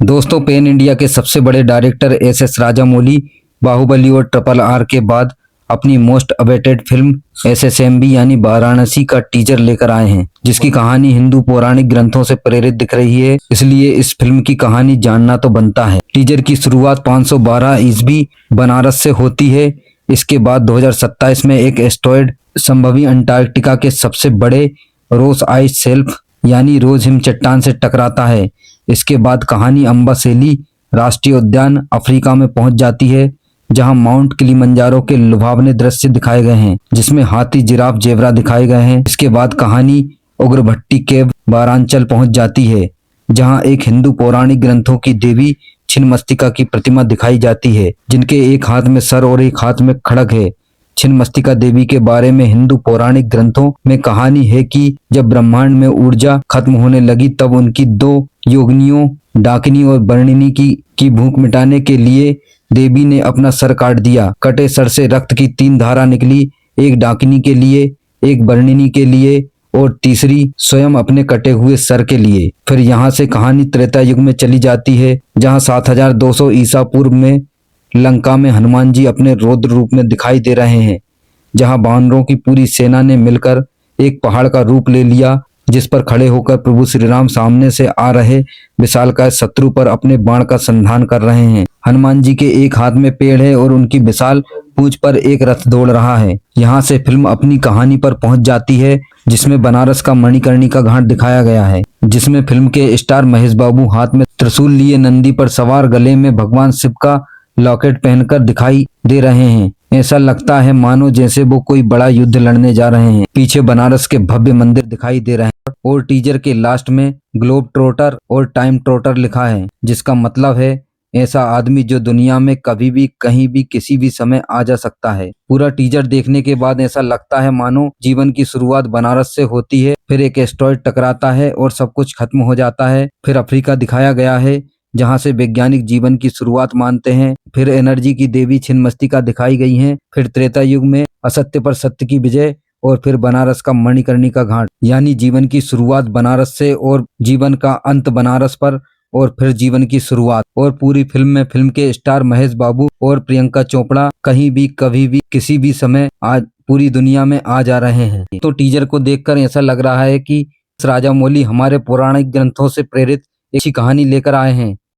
दोस्तों, pen India के सबसे बड़े डायरेक्टर एस राजामौली बाहुबली और ट्रिपल आर के बाद अपनी मोस्ट अवेटेड फिल्म एसएसएमबी यानी वाराणसी का टीजर लेकर आए हैं, जिसकी कहानी हिंदू पौराणिक ग्रंथों से प्रेरित दिख रही है। इसलिए इस फिल्म की कहानी जानना तो बनता है। टीजर की शुरुआत 512 ईस्वी बनारस से होती है। इसके बाद 2027 में एक एस्टेरॉयड संभवी अंटार्कटिका के सबसे बड़े रोस आइस शेल्फ यानी रोज हिम चट्टान से टकराता है। इसके बाद कहानी अम्बासेली राष्ट्रीय उद्यान अफ्रीका में पहुंच जाती है, जहां माउंट किलिमंजारो के लुभावने दृश्य दिखाए गए हैं, जिसमें हाथी, जिराफ, जेबरा दिखाए गए हैं। इसके बाद कहानी उग्रभट्टी केव वारांचल पहुंच जाती है, जहां एक हिंदू पौराणिक ग्रंथों की देवी छिन्नमस्तिका की प्रतिमा दिखाई जाती है, जिनके एक हाथ में सर और एक हाथ में खड्ग है। छिन्नमस्तिका देवी के बारे में हिंदू पौराणिक ग्रंथों में कहानी है कि जब ब्रह्मांड में ऊर्जा खत्म होने लगी, तब उनकी दो योगिनियों डाकिनी और बर्णिनी की भूख मिटाने के लिए देवी ने अपना सर काट दिया। कटे सर से रक्त की 3 धारा निकली, एक डाकिनी के लिए, एक बर्णिनी के लिए और तीसरी स्वयं अपने कटे हुए सर के लिए। फिर यहाँ से कहानी त्रेता युग में चली जाती है, जहाँ 7200 ईसा पूर्व में लंका में हनुमान जी अपने रौद्र रूप में दिखाई दे रहे हैं, जहाँ वानरों की पूरी सेना ने मिलकर एक पहाड़ का रूप ले लिया, जिस पर खड़े होकर प्रभु श्री राम सामने से आ रहे विशालकाय शत्रु पर अपने बाण का संधान कर रहे हैं। हनुमान जी के एक हाथ में पेड़ है और उनकी विशाल पूंछ पर एक रथ दौड़ रहा है। यहाँ से फिल्म अपनी कहानी पर पहुंच जाती है, जिसमें बनारस का मणिकर्णिका घाट दिखाया गया है, जिसमें फिल्म के स्टार महेश बाबू हाथ में त्रिशूल लिए नंदी पर सवार, गले में भगवान शिव का लॉकेट पहनकर दिखाई दे रहे हैं। ऐसा लगता है मानो जैसे वो कोई बड़ा युद्ध लड़ने जा रहे हैं। पीछे बनारस के भव्य मंदिर दिखाई दे रहे हैं और टीजर के लास्ट में ग्लोब ट्रोटर और टाइम ट्रोटर लिखा है, जिसका मतलब है ऐसा आदमी जो दुनिया में कभी भी, कहीं भी, किसी भी समय आ जा सकता है। पूरा टीजर देखने के बाद ऐसा लगता है मानो जीवन की शुरुआत बनारस से होती है, फिर एक एस्टेरॉयड टकराता है और सब कुछ खत्म हो जाता है। फिर अफ्रीका दिखाया गया है, जहां से वैज्ञानिक जीवन की शुरुआत मानते हैं। फिर एनर्जी की देवी छिन्नमस्तिका दिखाई गई हैं। फिर त्रेता युग में असत्य पर सत्य की विजय और फिर बनारस का मणिकर्णिका घाट, यानी जीवन की शुरुआत बनारस से और जीवन का अंत बनारस पर और फिर जीवन की शुरुआत। और पूरी फिल्म में फिल्म के स्टार महेश बाबू और प्रियंका चोपड़ा कहीं भी, कभी भी, किसी भी समय आज पूरी दुनिया में आ जा रहे हैं। तो टीजर को देखकर ऐसा लग रहा है कि राजामौली हमारे पौराणिक ग्रंथों से प्रेरित अच्छी कहानी लेकर आए हैं।